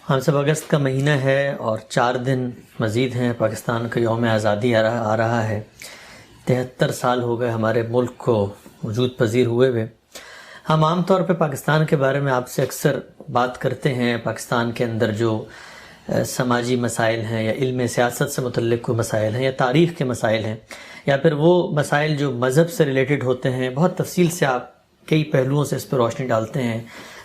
ہم سب اگست کا مہینہ ہے اور 4 دن مزید ہیں پاکستان کا یوم آزادی آ رہا ہے۔ 73 سال ہو گئے ہمارے ملک کو وجود پذیر ہوئے ہوئے۔ ہم عام طور پہ پاکستان کے بارے میں آپ سے اکثر بات کرتے ہیں، پاکستان کے اندر جو سماجی مسائل ہیں یا علم سیاست سے متعلق کوئی مسائل ہیں یا تاریخ کے مسائل ہیں یا پھر وہ مسائل جو مذہب سے ریلیٹڈ ہوتے ہیں، بہت تفصیل سے آپ کئی پہلوؤں سے اس پہ روشنی ڈالتے ہیں۔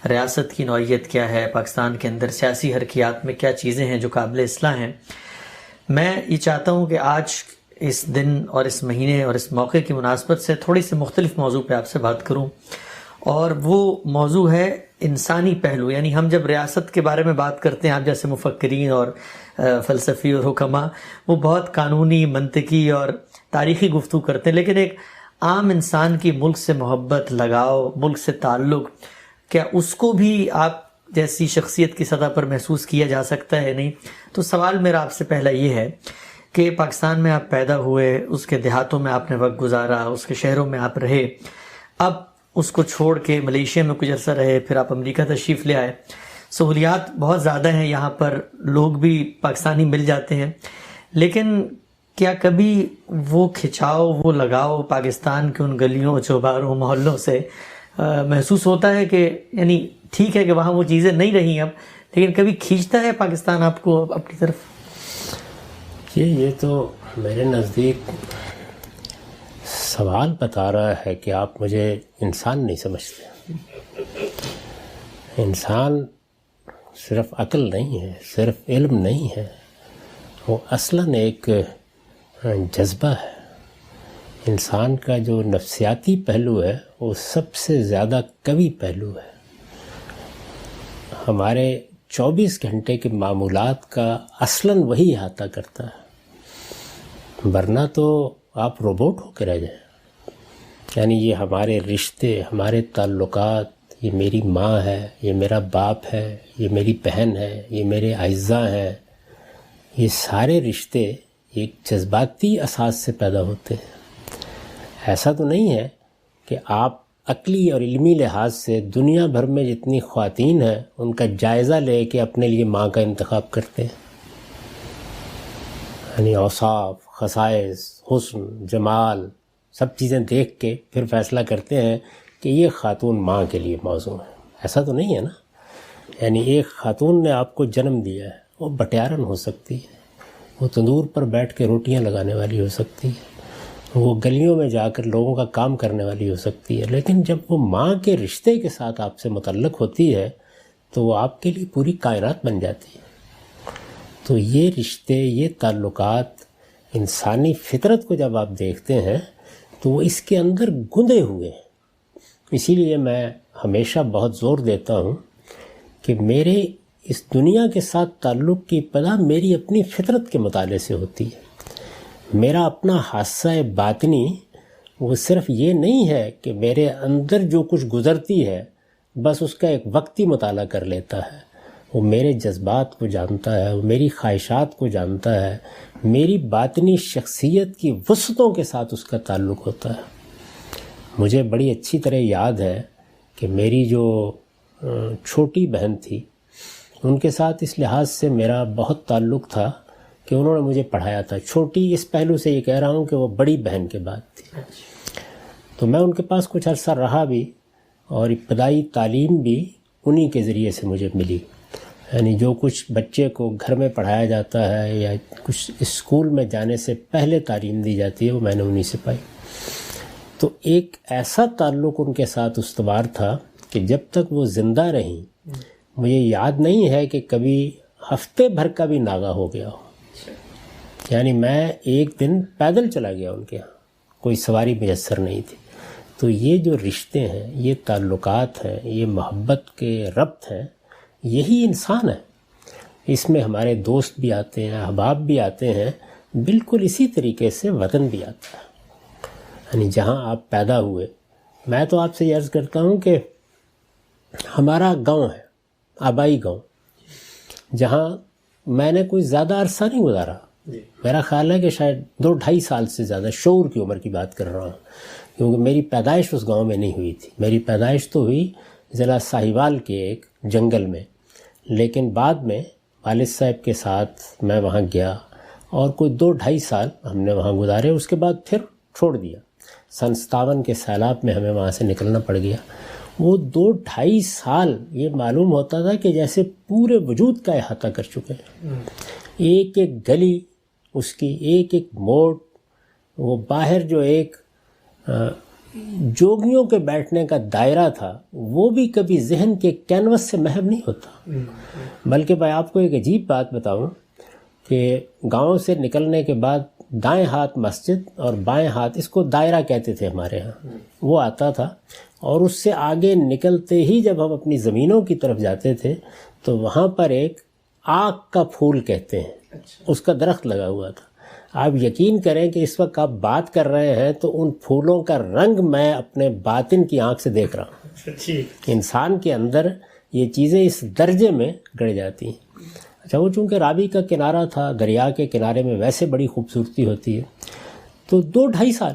ریاست کی نوعیت کیا ہے، پاکستان کے اندر سیاسی حرکیات میں کیا چیزیں ہیں جو قابل اصلاح ہیں۔ میں یہ چاہتا ہوں کہ آج اس دن اور اس مہینے اور اس موقع کی مناسبت سے تھوڑی سی مختلف موضوع پہ آپ سے بات کروں، اور وہ موضوع ہے انسانی پہلو۔ یعنی ہم جب ریاست کے بارے میں بات کرتے ہیں، آپ جیسے مفکرین اور فلسفی اور حکماء وہ بہت قانونی، منطقی اور تاریخی گفتگو کرتے ہیں، لیکن ایک عام انسان کی ملک سے محبت، لگاؤ، ملک سے تعلق، کیا اس کو بھی آپ جیسی شخصیت کی سطح پر محسوس کیا جا سکتا ہے؟ نہیں۔ تو سوال میرا آپ سے پہلا یہ ہے کہ پاکستان میں آپ پیدا ہوئے، اس کے دیہاتوں میں آپ نے وقت گزارا، اس کے شہروں میں آپ رہے، اب اس کو چھوڑ کے ملیشیا میں کچھ عرصہ رہے، پھر آپ امریکہ تشریف لے آئے۔ سہولیات بہت زیادہ ہیں یہاں پر، لوگ بھی پاکستانی مل جاتے ہیں، لیکن کیا کبھی وہ کھچاؤ، وہ لگاؤ پاکستان کے ان گلیوں، چوباروں، محلوں سے محسوس ہوتا ہے کہ یعنی ٹھیک ہے کہ وہاں وہ چیزیں نہیں رہی اب، لیکن کبھی کھینچتا ہے پاکستان آپ کو اپنی طرف؟ یہ تو میرے نزدیک سوال بتا رہا ہے کہ آپ مجھے انسان نہیں سمجھتے۔ انسان صرف عقل نہیں ہے، صرف علم نہیں ہے، وہ اصلاً ایک جذبہ ہے۔ انسان کا جو نفسیاتی پہلو ہے وہ سب سے زیادہ قوی پہلو ہے۔ ہمارے 24 گھنٹے کے معمولات کا اصلاً وہی احاطہ کرتا ہے، ورنہ تو آپ روبوٹ ہو کے رہ جائیں۔ یعنی یہ ہمارے رشتے، ہمارے تعلقات، یہ میری ماں ہے، یہ میرا باپ ہے، یہ میری بہن ہے، یہ میرے اعزاء ہیں، یہ سارے رشتے ایک جذباتی اساس سے پیدا ہوتے ہیں۔ ایسا تو نہیں ہے کہ آپ عقلی اور علمی لحاظ سے دنیا بھر میں جتنی خواتین ہیں ان کا جائزہ لے کے اپنے لیے ماں کا انتخاب کرتے ہیں، یعنی اوصاف، خصائص، حسن، جمال، سب چیزیں دیکھ کے پھر فیصلہ کرتے ہیں کہ یہ خاتون ماں کے لیے موزوں ہے۔ ایسا تو نہیں ہے نا۔ یعنی ایک خاتون نے آپ کو جنم دیا ہے، وہ بٹیارن ہو سکتی ہے، وہ تندور پر بیٹھ کے روٹیاں لگانے والی ہو سکتی ہے، وہ گلیوں میں جا کر لوگوں کا کام کرنے والی ہو سکتی ہے، لیکن جب وہ ماں کے رشتے کے ساتھ آپ سے متعلق ہوتی ہے تو وہ آپ کے لیے پوری کائنات بن جاتی ہے۔ تو یہ رشتے، یہ تعلقات، انسانی فطرت کو جب آپ دیکھتے ہیں تو وہ اس کے اندر گندے ہوئے ہیں۔ اسی لیے میں ہمیشہ بہت زور دیتا ہوں کہ میرے اس دنیا کے ساتھ تعلق کی ابتدا میری اپنی فطرت کے مطالعے سے ہوتی ہے۔ میرا اپنا حادثہ باطنی وہ صرف یہ نہیں ہے کہ میرے اندر جو کچھ گزرتی ہے بس اس کا ایک وقتی مطالعہ کر لیتا ہے، وہ میرے جذبات کو جانتا ہے، وہ میری خواہشات کو جانتا ہے، میری باطنی شخصیت کی وسعتوں کے ساتھ اس کا تعلق ہوتا ہے۔ مجھے بڑی اچھی طرح یاد ہے کہ میری جو چھوٹی بہن تھی ان کے ساتھ اس لحاظ سے میرا بہت تعلق تھا کہ انہوں نے مجھے پڑھایا تھا۔ چھوٹی اس پہلو سے یہ کہہ رہا ہوں کہ وہ بڑی بہن کے بعد تھی، تو میں ان کے پاس کچھ عرصہ رہا بھی اور ابتدائی تعلیم بھی انہی کے ذریعے سے مجھے ملی۔ یعنی جو کچھ بچے کو گھر میں پڑھایا جاتا ہے یا کچھ اسکول میں جانے سے پہلے تعلیم دی جاتی ہے وہ میں نے انہی سے پائی۔ تو ایک ایسا تعلق ان کے ساتھ استوار تھا کہ جب تک وہ زندہ رہیں مجھے یاد نہیں ہے کہ کبھی ہفتے بھر کا بھی ناغہ ہو گیا ہو۔ یعنی میں ایک دن پیدل چلا گیا ان کے ہاں، کوئی سواری میسر نہیں تھی۔ تو یہ جو رشتے ہیں، یہ تعلقات ہیں، یہ محبت کے ربط ہیں، یہی انسان ہے۔ اس میں ہمارے دوست بھی آتے ہیں، احباب بھی آتے ہیں، بالکل اسی طریقے سے وطن بھی آتا ہے۔ یعنی جہاں آپ پیدا ہوئے، میں تو آپ سے یہ عرض کرتا ہوں کہ ہمارا گاؤں ہے، آبائی گاؤں، جہاں میں نے کوئی زیادہ عرصہ نہیں گزارا۔ میرا خیال ہے کہ شاید 2-2.5 سال سے زیادہ، شعور کی عمر کی بات کر رہا ہوں، کیونکہ میری پیدائش اس گاؤں میں نہیں ہوئی تھی۔ میری پیدائش تو ہوئی ضلع ساہیوال کے ایک جنگل میں، لیکن بعد میں والد صاحب کے ساتھ میں وہاں گیا اور کوئی 2-2.5 سال ہم نے وہاں گزارے. اس کے بعد پھر چھوڑ دیا. سن 57 کے سیلاب میں ہمیں وہاں سے نکلنا پڑ گیا. وہ 2-2.5 سال یہ معلوم ہوتا تھا کہ جیسے پورے وجود کا احاطہ کر چکے ہیں. ایک ایک گلی اس کی، ایک ایک موڑ، وہ باہر جو ایک جوگیوں کے بیٹھنے کا دائرہ تھا وہ بھی کبھی ذہن کے کینوس سے محو نہیں ہوتا. بلکہ میں آپ کو ایک عجیب بات بتاؤں کہ گاؤں سے نکلنے کے بعد دائیں ہاتھ مسجد اور بائیں ہاتھ، اس کو دائرہ کہتے تھے ہمارے ہاں، وہ آتا تھا. اور اس سے آگے نکلتے ہی جب ہم اپنی زمینوں کی طرف جاتے تھے تو وہاں پر ایک آگ کا پھول کہتے ہیں، اس کا درخت لگا ہوا تھا. آپ یقین کریں کہ اس وقت آپ بات کر رہے ہیں تو ان پھولوں کا رنگ میں اپنے باطن کی آنکھ سے دیکھ رہا ہوں. انسان کے اندر یہ چیزیں اس درجے میں گڑ جاتی ہیں. اچھا، وہ چونکہ راوی کا کنارہ تھا، دریا کے کنارے میں ویسے بڑی خوبصورتی ہوتی ہے. تو 2-2.5 سال،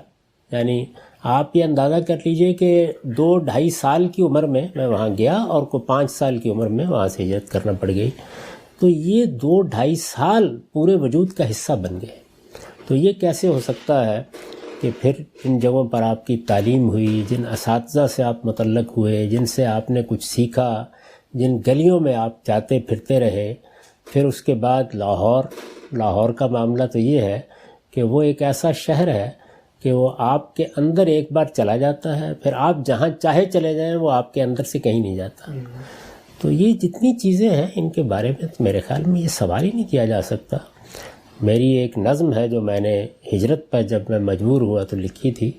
یعنی آپ یہ اندازہ کر لیجئے کہ 2-2.5 سال کی عمر میں وہاں گیا اور کوئی 5 سال کی عمر میں وہاں سے ہجرت کرنا پڑ گئی. تو یہ 2-2.5 سال پورے وجود کا حصہ بن گئے. تو یہ کیسے ہو سکتا ہے کہ پھر ان جگہوں پر آپ کی تعلیم ہوئی، جن اساتذہ سے آپ متعلق ہوئے، جن سے آپ نے کچھ سیکھا، جن گلیوں میں آپ جاتے پھرتے رہے. پھر اس کے بعد لاہور کا معاملہ تو یہ ہے کہ وہ ایک ایسا شہر ہے کہ وہ آپ کے اندر ایک بار چلا جاتا ہے، پھر آپ جہاں چاہے چلے جائیں وہ آپ کے اندر سے کہیں نہیں جاتا. تو یہ جتنی چیزیں ہیں ان کے بارے میں تو میرے خیال میں یہ سوال ہی نہیں کیا جا سکتا. میری ایک نظم ہے جو میں نے ہجرت پر جب میں مجبور ہوا تو لکھی تھی،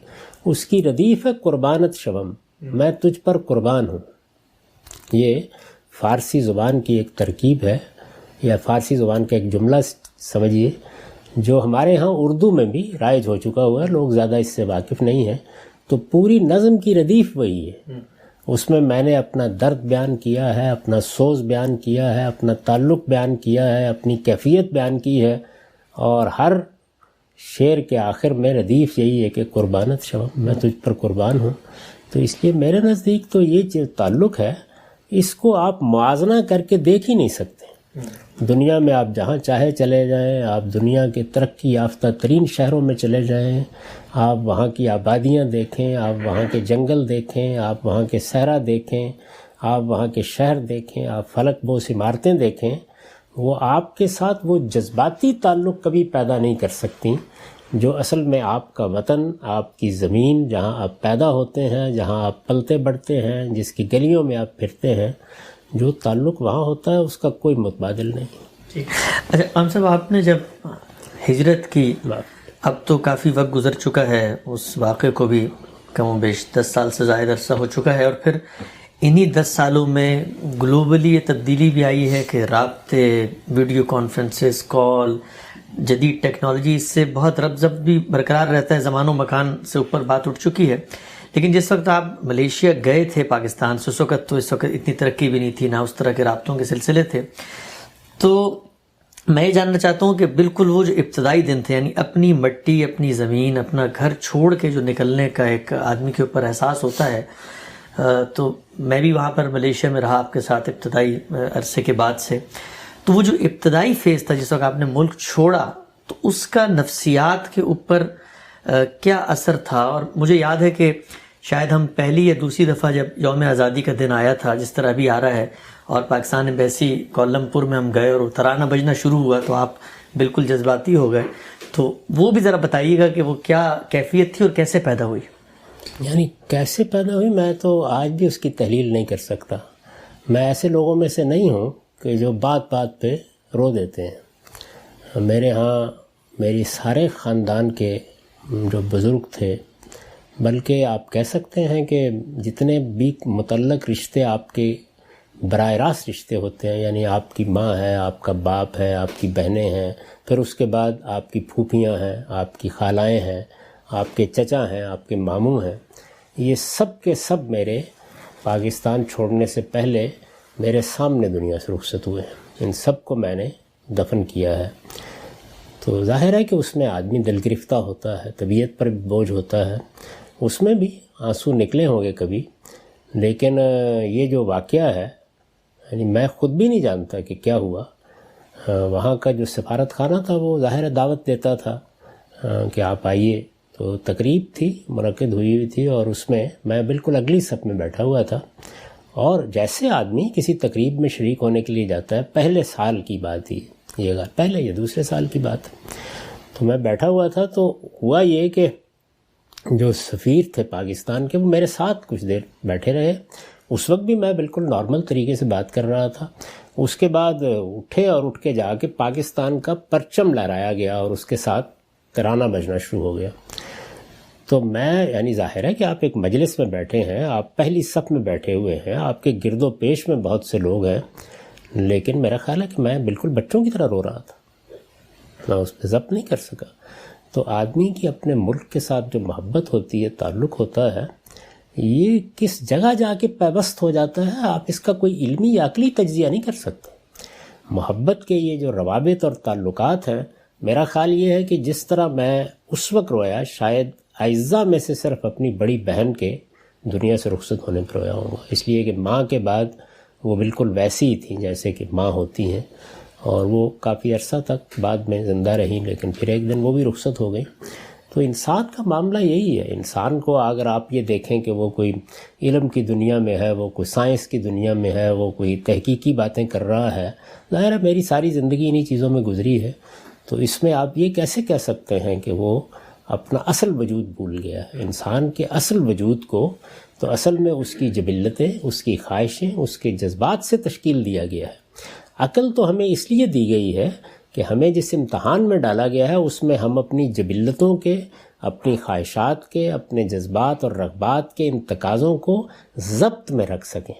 اس کی ردیف ہے قربانت شوم، میں تجھ پر قربان ہوں. یہ فارسی زبان کی ایک ترکیب ہے، یا فارسی زبان کا ایک جملہ سمجھیے جو ہمارے ہاں اردو میں بھی رائج ہو چکا ہوا ہے، لوگ زیادہ اس سے واقف نہیں ہیں. تو پوری نظم کی ردیف وہی ہے. اس میں نے اپنا درد بیان کیا ہے، اپنا سوز بیان کیا ہے، اپنا تعلق بیان کیا ہے، اپنی کیفیت بیان کی ہے. اور ہر شعر کے آخر میں ردیف یہی ہے کہ قربانت شوم، میں تجھ پر قربان ہوں. تو اس لیے میرے نزدیک تو یہ جو تعلق ہے اس کو آپ موازنہ کر کے دیکھ ہی نہیں سکتے. دنیا میں آپ جہاں چاہے چلے جائیں، آپ دنیا کے ترقی یافتہ ترین شہروں میں چلے جائیں، آپ وہاں کی آبادیاں دیکھیں، آپ وہاں کے جنگل دیکھیں، آپ وہاں کے صحرا دیکھیں، آپ وہاں کے شہر دیکھیں، آپ فلک بوس عمارتیں دیکھیں، وہ آپ کے ساتھ وہ جذباتی تعلق کبھی پیدا نہیں کر سکتی جو اصل میں آپ کا وطن، آپ کی زمین، جہاں آپ پیدا ہوتے ہیں، جہاں آپ پلتے بڑھتے ہیں، جس کی گلیوں میں آپ پھرتے ہیں، جو تعلق وہاں ہوتا ہے اس کا کوئی متبادل نہیں. اچھا عام صاحب، آپ نے جب ہجرت کی، اب تو کافی وقت گزر چکا ہے، اس واقعے کو بھی کم و بیش 10 سال سے زائد عرصہ ہو چکا ہے، اور پھر انہی 10 سالوں میں گلوبلی یہ تبدیلی بھی آئی ہے کہ رابطے، ویڈیو کانفرنسز، کال، جدید ٹیکنالوجی، اس سے بہت ربط ضبط بھی برقرار رہتا ہے، زمان و مکان سے اوپر بات اٹھ چکی ہے. لیکن جس وقت آپ ملیشیا گئے تھے پاکستان سے، اس وقت اتنی ترقی بھی نہیں تھی، نہ اس طرح کے رابطوں کے سلسلے تھے. تو میں یہ جاننا چاہتا ہوں کہ بالکل وہ جو ابتدائی دن تھے، یعنی اپنی مٹی، اپنی زمین، اپنا گھر چھوڑ کے جو نکلنے کا ایک آدمی کے اوپر احساس ہوتا ہے، تو میں بھی وہاں پر ملیشیا میں رہا آپ کے ساتھ ابتدائی عرصے کے بعد سے. تو وہ جو ابتدائی فیز تھا جس وقت آپ نے ملک چھوڑا، تو اس کا نفسیات کے اوپر کیا اثر تھا؟ اور مجھے یاد ہے کہ شاید ہم پہلی یا دوسری دفعہ جب یوم آزادی کا دن آیا تھا، جس طرح ابھی آ رہا ہے، اور پاکستان ایمبیسی کوالالمپور میں ہم گئے اور ترانہ بجنا شروع ہوا، تو آپ بالکل جذباتی ہو گئے. تو وہ بھی ذرا بتائیے گا کہ وہ کیا کیفیت تھی اور کیسے پیدا ہوئی؟ یعنی کیسے پیدا ہوئی میں تو آج بھی اس کی تحلیل نہیں کر سکتا. میں ایسے لوگوں میں سے نہیں ہوں کہ جو بات بات پہ رو دیتے ہیں. میرے ہاں میری سارے خاندان کے جو بزرگ تھے، بلکہ آپ کہہ سکتے ہیں کہ جتنے بھی متعلق رشتے آپ کے براہ راست رشتے ہوتے ہیں، یعنی آپ کی ماں ہے، آپ کا باپ ہے، آپ کی بہنیں ہیں، پھر اس کے بعد آپ کی پھوپھیاں ہیں، آپ کی خالائیں ہیں، آپ کے چچا ہیں، آپ کے ماموں ہیں، یہ سب کے سب میرے پاکستان چھوڑنے سے پہلے میرے سامنے دنیا سے رخصت ہوئے ہیں. ان سب کو میں نے دفن کیا ہے. تو ظاہر ہے کہ اس میں آدمی دل گرفتہ ہوتا ہے، طبیعت پر بوجھ ہوتا ہے، اس میں بھی آنسو نکلے ہوں گے کبھی. لیکن یہ جو واقعہ ہے یعنی میں خود بھی نہیں جانتا کہ کیا ہوا. وہاں کا جو سفارت خانہ تھا وہ ظاہر دعوت دیتا تھا کہ آپ آئیے. تو تقریب تھی منعقد ہوئی تھی اور اس میں میں بالکل اگلی صف میں بیٹھا ہوا تھا. اور جیسے آدمی کسی تقریب میں شریک ہونے کے لیے جاتا ہے، پہلے سال کی بات تھی یہ، پہلے یا دوسرے سال کی بات، تو میں بیٹھا ہوا تھا. تو ہوا یہ کہ جو سفیر تھے پاکستان کے وہ میرے ساتھ کچھ دیر بیٹھے رہے. اس وقت بھی میں بالکل نارمل طریقے سے بات کر رہا تھا. اس کے بعد اٹھے اور اٹھ کے جا کے پاکستان کا پرچم لہرایا گیا اور اس کے ساتھ ترانہ بجنا شروع ہو گیا. تو میں یعنی ظاہر ہے کہ آپ ایک مجلس میں بیٹھے ہیں، آپ پہلی صف میں بیٹھے ہوئے ہیں، آپ کے گرد و پیش میں بہت سے لوگ ہیں، لیکن میرا خیال ہے کہ میں بالکل بچوں کی طرح رو رہا تھا، میں اس پہ ضبط نہیں کر سکا. تو آدمی کی اپنے ملک کے ساتھ جو محبت ہوتی ہے، تعلق ہوتا ہے، یہ کس جگہ جا کے پیوست ہو جاتا ہے آپ اس کا کوئی علمی یا عقلی تجزیہ نہیں کر سکتے. محبت کے یہ جو روابط اور تعلقات ہیں، میرا خیال یہ ہے کہ جس طرح میں اس وقت رویا شاید اعزاء میں سے صرف اپنی بڑی بہن کے دنیا سے رخصت ہونے پر رویا ہوں گا، اس لیے کہ ماں کے بعد وہ بالکل ویسی ہی تھیں جیسے کہ ماں ہوتی ہیں، اور وہ کافی عرصہ تک بعد میں زندہ رہیں، لیکن پھر ایک دن وہ بھی رخصت ہو گئی. تو انسان کا معاملہ یہی ہے. انسان کو اگر آپ یہ دیکھیں کہ وہ کوئی علم کی دنیا میں ہے، وہ کوئی سائنس کی دنیا میں ہے، وہ کوئی تحقیقی باتیں کر رہا ہے، ظاہر ہے میری ساری زندگی انہی چیزوں میں گزری ہے، تو اس میں آپ یہ کیسے کہہ سکتے ہیں کہ وہ اپنا اصل وجود بھول گیا ہے. انسان کے اصل وجود کو تو اصل میں اس کی جبلتیں، اس کی خواہشیں، اس کے جذبات سے تشکیل دیا گیا ہے. عقل تو ہمیں اس لیے دی گئی ہے کہ ہمیں جس امتحان میں ڈالا گیا ہے اس میں ہم اپنی جبلتوں کے، اپنی خواہشات کے، اپنے جذبات اور رغبات کے ان تقاضوں کو ضبط میں رکھ سکیں.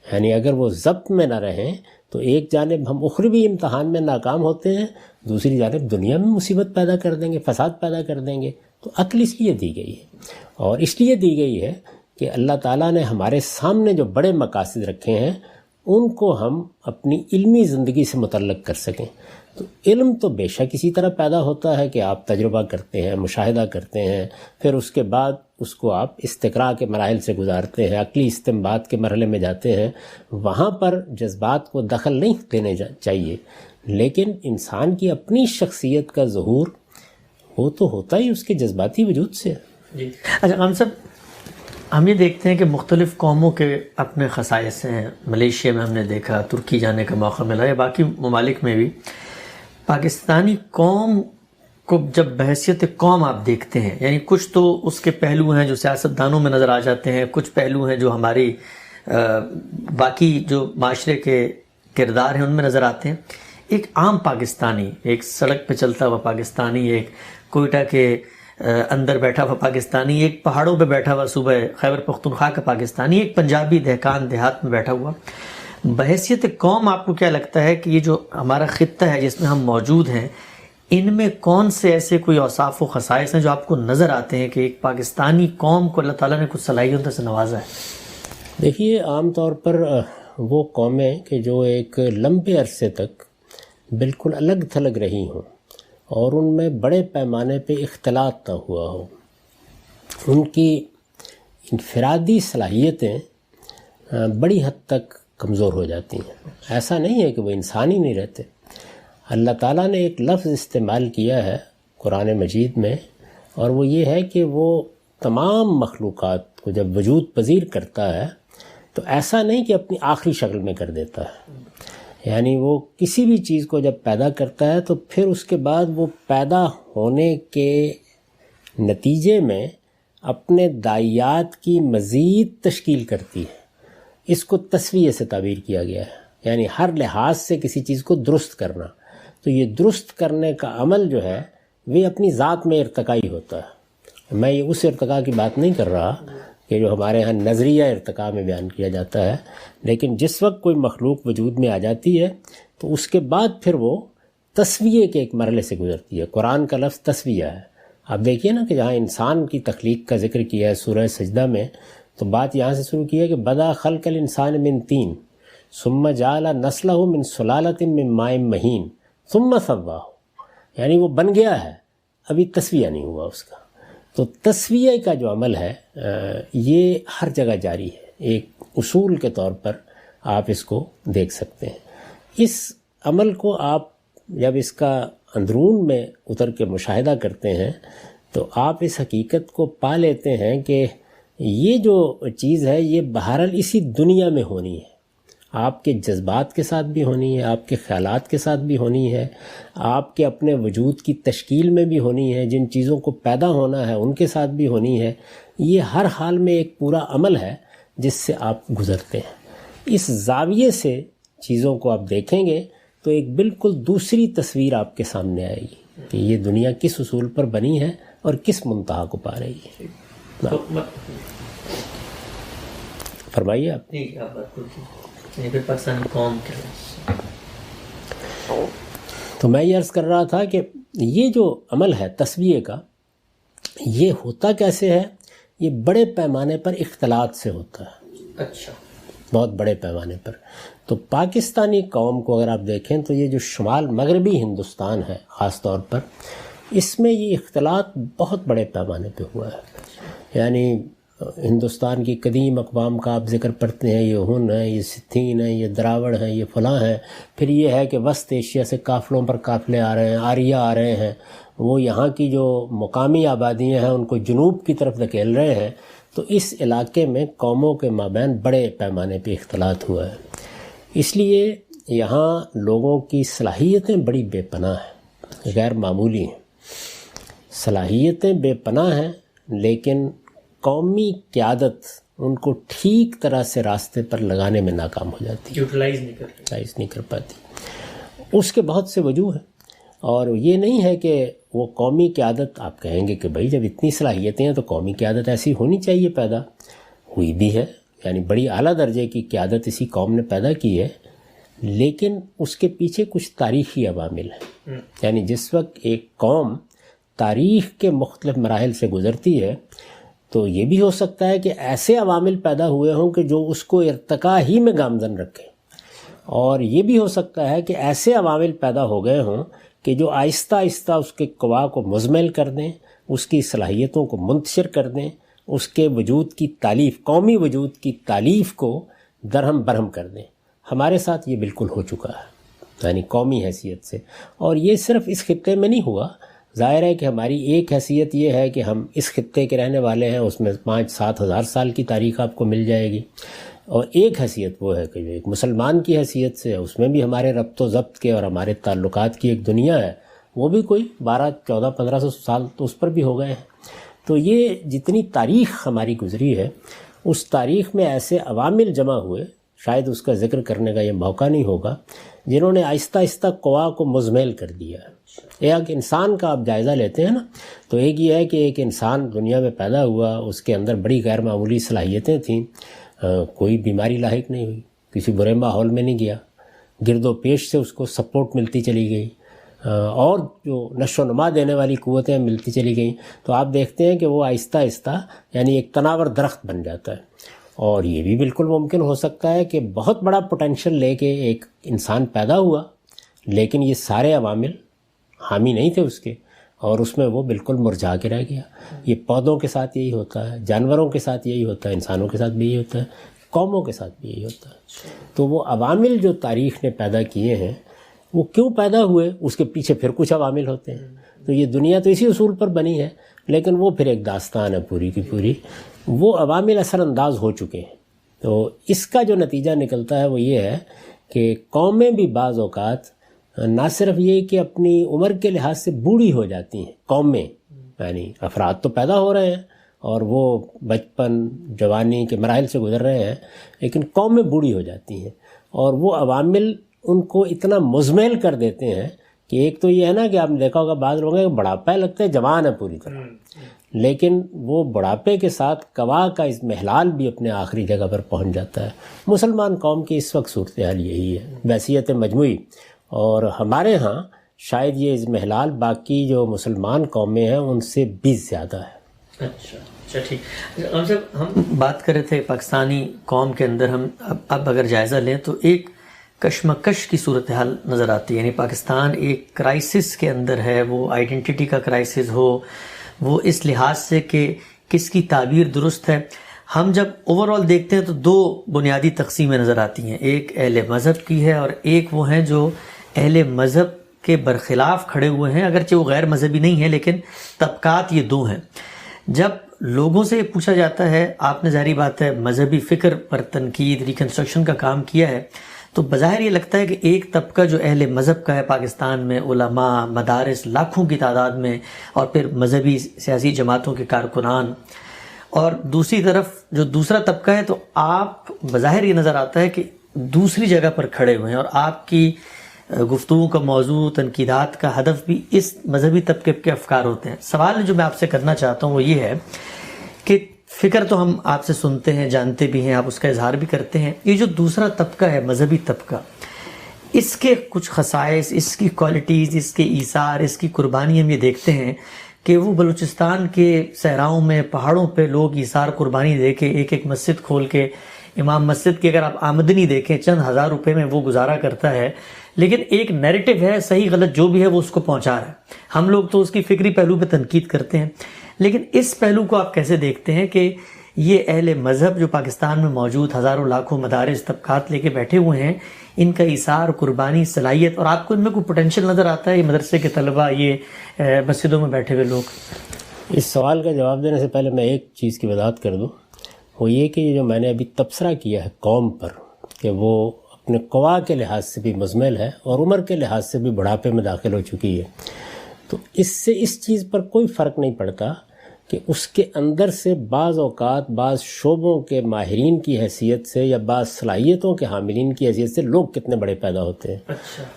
یعنی اگر وہ ضبط میں نہ رہیں تو ایک جانب ہم اخروی امتحان میں ناکام ہوتے ہیں، دوسری جانب دنیا میں مصیبت پیدا کر دیں گے، فساد پیدا کر دیں گے. تو عقل اس لیے دی گئی ہے، اور اس لیے دی گئی ہے کہ اللہ تعالیٰ نے ہمارے سامنے جو بڑے مقاصد رکھے ہیں ان کو ہم اپنی علمی زندگی سے متعلق کر سکیں. تو علم تو بے شک اسی طرح پیدا ہوتا ہے کہ آپ تجربہ کرتے ہیں، مشاہدہ کرتے ہیں، پھر اس کے بعد اس کو آپ استقراء کے مراحل سے گزارتے ہیں، عقلی استنباط کے مرحلے میں جاتے ہیں. وہاں پر جذبات کو دخل نہیں دینے چاہیے، لیکن انسان کی اپنی شخصیت کا ظہور وہ تو ہوتا ہی اس کے جذباتی وجود سے. جی اچھا خان صاحب، ہم یہ دیکھتے ہیں کہ مختلف قوموں کے اپنے خصائص ہیں. ملیشیا میں ہم نے دیکھا، ترکی جانے کا موقع ملا، یا باقی ممالک میں بھی پاکستانی قوم کو جب بحیثیت قوم آپ دیکھتے ہیں، یعنی کچھ تو اس کے پہلو ہیں جو سیاستدانوں میں نظر آ جاتے ہیں، کچھ پہلو ہیں جو ہماری باقی جو معاشرے کے کردار ہیں ان میں نظر آتے ہیں. ایک عام پاکستانی، ایک سڑک پہ چلتا ہوا پاکستانی، ایک کوئٹہ کے اندر بیٹھا ہوا پاکستانی، ایک پہاڑوں پہ بیٹھا ہوا صوبہ خیبر پختونخوا کا پاکستانی، ایک پنجابی دہقان دیہات میں بیٹھا ہوا، بحیثیت قوم آپ کو کیا لگتا ہے کہ یہ جو ہمارا خطہ ہے جس میں ہم موجود ہیں، ان میں کون سے ایسے کوئی اوصاف و خصائص ہیں جو آپ کو نظر آتے ہیں کہ ایک پاکستانی قوم کو اللہ تعالیٰ نے کچھ صلاحیتوں سے نوازا ہے؟ دیکھیے، عام طور پر وہ قومیں کہ جو ایک لمبے عرصے تک بالکل الگ تھلگ رہی ہوں اور ان میں بڑے پیمانے پہ اختلاط نہ ہوا ہو، ان کی انفرادی صلاحیتیں بڑی حد تک کمزور ہو جاتی ہیں. ایسا نہیں ہے کہ وہ انسان ہی نہیں رہتے. اللہ تعالیٰ نے ایک لفظ استعمال کیا ہے قرآن مجید میں، اور وہ یہ ہے کہ وہ تمام مخلوقات کو جب وجود پذیر کرتا ہے تو ایسا نہیں کہ اپنی آخری شکل میں کر دیتا ہے. یعنی وہ کسی بھی چیز کو جب پیدا کرتا ہے تو پھر اس کے بعد وہ پیدا ہونے کے نتیجے میں اپنے داعیات کی مزید تشکیل کرتی ہے. اس کو تسویہ سے تعبیر کیا گیا ہے، یعنی ہر لحاظ سے کسی چیز کو درست کرنا. تو یہ درست کرنے کا عمل جو ہے وہ اپنی ذات میں ارتقائی ہوتا ہے. میں یہ اس ارتقاء کی بات نہیں کر رہا کہ جو ہمارے ہاں نظریہ ارتقاء میں بیان کیا جاتا ہے، لیکن جس وقت کوئی مخلوق وجود میں آ جاتی ہے تو اس کے بعد پھر وہ تسویہ کے ایک مرحلے سے گزرتی ہے. قرآن کا لفظ تسویہ ہے. آپ دیکھیے نا کہ جہاں انسان کی تخلیق کا ذکر کیا ہے سورہ سجدہ میں، تو بات یہاں سے شروع کی ہے کہ بدا خلق الانسان من طین ثم جعل نسلہ من سلالۃ من ماء مہین ثم سواہ، یعنی وہ بن گیا ہے، ابھی تسویہ نہیں ہوا اس کا. تو تسویہ کا جو عمل ہے یہ ہر جگہ جاری ہے. ایک اصول کے طور پر آپ اس کو دیکھ سکتے ہیں۔ اس عمل کو آپ جب اس کا اندرون میں اتر کے مشاہدہ کرتے ہیں تو آپ اس حقیقت کو پا لیتے ہیں کہ یہ جو چیز ہے یہ بہرحال اسی دنیا میں ہونی ہے، آپ کے جذبات کے ساتھ بھی ہونی ہے، آپ کے خیالات کے ساتھ بھی ہونی ہے، آپ کے اپنے وجود کی تشکیل میں بھی ہونی ہے، جن چیزوں کو پیدا ہونا ہے ان کے ساتھ بھی ہونی ہے۔ یہ ہر حال میں ایک پورا عمل ہے جس سے آپ گزرتے ہیں۔ اس زاویے سے چیزوں کو آپ دیکھیں گے تو ایک بالکل دوسری تصویر آپ کے سامنے آئے گی کہ یہ دنیا کس اصول پر بنی ہے اور کس منتہا کو پا رہی ہے۔ فرمائیے آپ۔ پاکستانی قوم کے تو میں یہ عرض کر رہا تھا کہ یہ جو عمل ہے تسویہ کا، یہ ہوتا کیسے ہے؟ یہ بڑے پیمانے پر اختلاط سے ہوتا ہے۔ اچھا، بہت بڑے پیمانے پر۔ تو پاکستانی قوم کو اگر آپ دیکھیں تو یہ جو شمال مغربی ہندوستان ہے خاص طور پر، اس میں یہ اختلاط بہت بڑے پیمانے پہ ہوا ہے۔ یعنی ہندوستان کی قدیم اقوام کا آپ ذکر پڑھتے ہیں، یہ ہن ہیں، یہ ستھین ہیں، یہ دراوڑ ہیں، یہ فلاں ہیں۔ پھر یہ ہے کہ وسط ایشیا سے قافلوں پر قافلے آ رہے ہیں، آریہ آ رہے ہیں، وہ یہاں کی جو مقامی آبادیاں ہیں ان کو جنوب کی طرف دھکیل رہے ہیں۔ تو اس علاقے میں قوموں کے مابین بڑے پیمانے پہ اختلاط ہوا ہے۔ اس لیے یہاں لوگوں کی صلاحیتیں بڑی بے پناہ ہیں، غیر معمولی ہیں۔ صلاحیتیں بے پناہ ہیں، لیکن قومی قیادت ان کو ٹھیک طرح سے راستے پر لگانے میں ناکام ہو جاتی ہے، یوٹیلائز نہیں کر پاتی۔ اس کے بہت سے وجوہ ہیں، اور یہ نہیں ہے کہ وہ قومی قیادت آپ کہیں گے کہ بھائی جب اتنی صلاحیتیں ہیں تو قومی قیادت ایسی ہونی چاہیے، پیدا ہوئی بھی ہے، یعنی بڑی اعلیٰ درجے کی قیادت اسی قوم نے پیدا کی ہے، لیکن اس کے پیچھے کچھ تاریخی عوامل ہیں۔ یعنی جس وقت ایک قوم تاریخ کے مختلف مراحل سے گزرتی ہے تو یہ بھی ہو سکتا ہے کہ ایسے عوامل پیدا ہوئے ہوں کہ جو اس کو ارتقاء ہی میں گامزن رکھیں، اور یہ بھی ہو سکتا ہے کہ ایسے عوامل پیدا ہو گئے ہوں کہ جو آہستہ آہستہ اس کے قوا کو مزمل کر دیں، اس کی صلاحیتوں کو منتشر کر دیں، اس کے وجود کی تالیف، قومی وجود کی تالیف کو درہم برہم کر دیں۔ ہمارے ساتھ یہ بالکل ہو چکا ہے، یعنی قومی حیثیت سے۔ اور یہ صرف اس خطے میں نہیں ہوا، ظاہر ہے کہ ہماری ایک حیثیت یہ ہے کہ ہم اس خطے کے رہنے والے ہیں، اس میں 5-7 ہزار سال کی تاریخ آپ کو مل جائے گی، اور ایک حیثیت وہ ہے کہ جو ایک مسلمان کی حیثیت سے اس میں بھی ہمارے ربط و ضبط کے اور ہمارے تعلقات کی ایک دنیا ہے، وہ بھی کوئی 1200-1400-1500 سال تو اس پر بھی ہو گئے ہیں۔ تو یہ جتنی تاریخ ہماری گزری ہے، اس تاریخ میں ایسے عوامل جمع ہوئے، شاید اس کا ذکر کرنے کا یہ موقع نہیں ہوگا، جنہوں نے آہستہ آہستہ قوا کو مزمل کر دیا ہے۔ ایک انسان کا آپ جائزہ لیتے ہیں نا، تو ایک یہ ہے کہ ایک انسان دنیا میں پیدا ہوا، اس کے اندر بڑی غیر معمولی صلاحیتیں تھیں، کوئی بیماری لاحق نہیں ہوئی، کسی برے ماحول میں نہیں گیا، گرد و پیش سے اس کو سپورٹ ملتی چلی گئی، اور جو نشو و نما دینے والی قوتیں ملتی چلی گئیں، تو آپ دیکھتے ہیں کہ وہ آہستہ آہستہ یعنی ایک تناور درخت بن جاتا ہے۔ اور یہ بھی بالکل ممکن ہو سکتا ہے کہ بہت بڑا پوٹینشل لے کے ایک انسان پیدا ہوا، لیکن یہ سارے عوامل حامی نہیں تھے اس کے، اور اس میں وہ بالکل مرجھا کے رہ گیا۔ یہ پودوں کے ساتھ یہی ہوتا ہے، جانوروں کے ساتھ یہی ہوتا ہے، انسانوں کے ساتھ بھی یہی ہوتا ہے، قوموں کے ساتھ بھی یہی ہوتا ہے۔ تو وہ عوامل جو تاریخ نے پیدا کیے ہیں، وہ کیوں پیدا ہوئے، اس کے پیچھے پھر کچھ عوامل ہوتے ہیں۔ تو یہ دنیا تو اسی اصول پر بنی ہے، لیکن وہ پھر ایک داستان ہے پوری کی پوری، وہ عوامل اثر انداز ہو چکے ہیں۔ تو اس کا جو نتیجہ نکلتا ہے وہ یہ ہے کہ قومیں بھی بعض اوقات نہ صرف یہ کہ اپنی عمر کے لحاظ سے بوڑھی ہو جاتی ہیں، قومیں یعنی افراد تو پیدا ہو رہے ہیں اور وہ بچپن جوانی کے مراحل سے گزر رہے ہیں، لیکن قومیں بوڑھی ہو جاتی ہیں، اور وہ عوامل ان کو اتنا مزمل کر دیتے ہیں کہ ایک تو یہ ہے نا کہ آپ نے دیکھا ہوگا بعض لوگوں کا بڑھاپا لگتا ہے جوان ہے پوری طرح، لیکن وہ بڑھاپے کے ساتھ قوا کا اضمحلال بھی اپنے آخری جگہ پر پہنچ جاتا ہے۔ مسلمان قوم کی اس وقت صورتحال یہی ہے بحیثیت مجموعی، اور ہمارے ہاں شاید یہ اضمحلال باقی جو مسلمان قومیں ہیں ان سے بھی زیادہ ہے۔ اچھا ٹھیک۔ ہم بات کر رہے تھے پاکستانی قوم کے اندر، ہم اب اگر جائزہ لیں تو ایک کشمکش کی صورتحال نظر آتی ہے، یعنی پاکستان ایک کرائسس کے اندر ہے، وہ آئیڈینٹی کا کرائسس ہو، وہ اس لحاظ سے کہ کس کی تعبیر درست ہے۔ ہم جب اوور آل دیکھتے ہیں تو دو بنیادی تقسیمیں نظر آتی ہیں، ایک اہل مذہب کی ہے اور ایک وہ ہیں جو اہل مذہب کے برخلاف کھڑے ہوئے ہیں، اگرچہ وہ غیر مذہبی نہیں ہیں لیکن طبقات یہ دو ہیں۔ جب لوگوں سے پوچھا جاتا ہے، آپ نے ظاہری بات ہے مذہبی فکر پر تنقید ریکنسٹرکشن کا کام کیا ہے، تو بظاہر یہ لگتا ہے کہ ایک طبقہ جو اہل مذہب کا ہے پاکستان میں، علماء، مدارس لاکھوں کی تعداد میں، اور پھر مذہبی سیاسی جماعتوں کے کارکنان، اور دوسری طرف جو دوسرا طبقہ ہے، تو آپ بظاہر یہ نظر آتا ہے کہ دوسری جگہ پر کھڑے ہوئے ہیں، اور آپ کی گفتگو کا موضوع، تنقیدات کا ہدف بھی اس مذہبی طبقے کے افکار ہوتے ہیں۔ سوال جو میں آپ سے کرنا چاہتا ہوں وہ یہ ہے کہ فکر تو ہم آپ سے سنتے ہیں، جانتے بھی ہیں، آپ اس کا اظہار بھی کرتے ہیں، یہ جو دوسرا طبقہ ہے مذہبی طبقہ، اس کے کچھ خصائص، اس کی کوالٹیز، اس کے ایثار، اس کی قربانی ہم یہ دیکھتے ہیں کہ وہ بلوچستان کے صحراؤں میں، پہاڑوں پہ لوگ ایثار قربانی دے کے ایک ایک مسجد کھول کے، امام مسجد کی اگر آپ آمدنی دیکھیں چند ہزار روپے میں وہ گزارا کرتا ہے، لیکن ایک نیریٹو ہے، صحیح غلط جو بھی ہے وہ اس کو پہنچا رہا ہے۔ ہم لوگ تو اس کی فکری پہلو پہ تنقید کرتے ہیں، لیکن اس پہلو کو آپ کیسے دیکھتے ہیں کہ یہ اہل مذہب جو پاکستان میں موجود ہزاروں لاکھوں مدارس طبقات لے کے بیٹھے ہوئے ہیں، ان کا ایثار، قربانی، صلاحیت، اور آپ کو ان میں کوئی پوٹینشیل نظر آتا ہے؟ یہ مدرسے کے طلبہ، یہ مسجدوں میں بیٹھے ہوئے لوگ۔ اس سوال کا جواب دینے سے پہلے میں ایک چیز کی وضاحت کر دوں، وہ یہ کہ جو میں نے ابھی تبصرہ کیا ہے قوم پر کہ وہ اپنے قوا کے لحاظ سے بھی مزمل ہے اور عمر کے لحاظ سے بھی بڑھاپے میں داخل ہو چکی ہے، تو اس سے اس چیز پر کوئی فرق نہیں پڑتا کہ اس کے اندر سے بعض اوقات بعض شعبوں کے ماہرین کی حیثیت سے یا بعض صلاحیتوں کے حاملین کی حیثیت سے لوگ کتنے بڑے پیدا ہوتے ہیں۔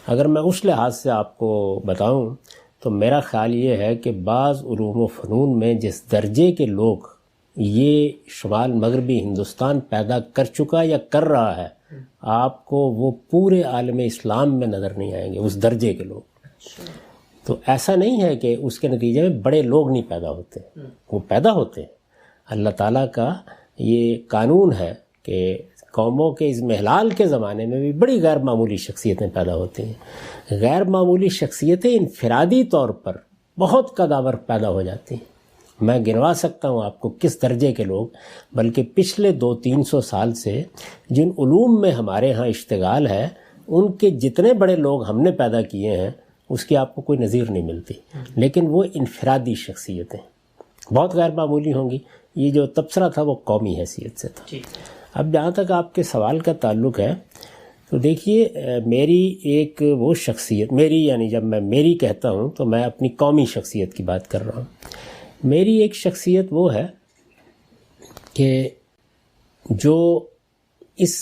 اگر میں اس لحاظ سے آپ کو بتاؤں تو میرا خیال یہ ہے کہ بعض علوم و فنون میں جس درجے کے لوگ یہ شمال مغربی ہندوستان پیدا کر چکا یا کر رہا ہے، آپ کو وہ پورے عالم اسلام میں نظر نہیں آئیں گے اس درجے کے لوگ۔ تو ایسا نہیں ہے کہ اس کے نتیجے میں بڑے لوگ نہیں پیدا ہوتے، وہ پیدا ہوتے ہیں۔ اللہ تعالیٰ کا یہ قانون ہے کہ قوموں کے اس محلال کے زمانے میں بھی بڑی غیر معمولی شخصیتیں پیدا ہوتی ہیں۔ غیر معمولی شخصیتیں انفرادی طور پر بہت قداور پیدا ہو جاتی ہیں۔ میں گنوا سکتا ہوں آپ کو کس درجے کے لوگ، بلکہ پچھلے 200-300 سال سے جن علوم میں ہمارے ہاں اشتغال ہے، ان کے جتنے بڑے لوگ ہم نے پیدا کیے ہیں اس کی آپ کو کوئی نظیر نہیں ملتی، لیکن وہ انفرادی شخصیتیں بہت غیر معمولی ہوں گی۔ یہ جو تبصرہ تھا وہ قومی حیثیت سے تھا۔ اب جہاں تک آپ کے سوال کا تعلق ہے تو دیکھیے، میری ایک وہ شخصیت، میری یعنی جب میں میری کہتا ہوں تو میں اپنی قومی شخصیت کی بات کر رہا ہوں۔ میری ایک شخصیت وہ ہے کہ جو اس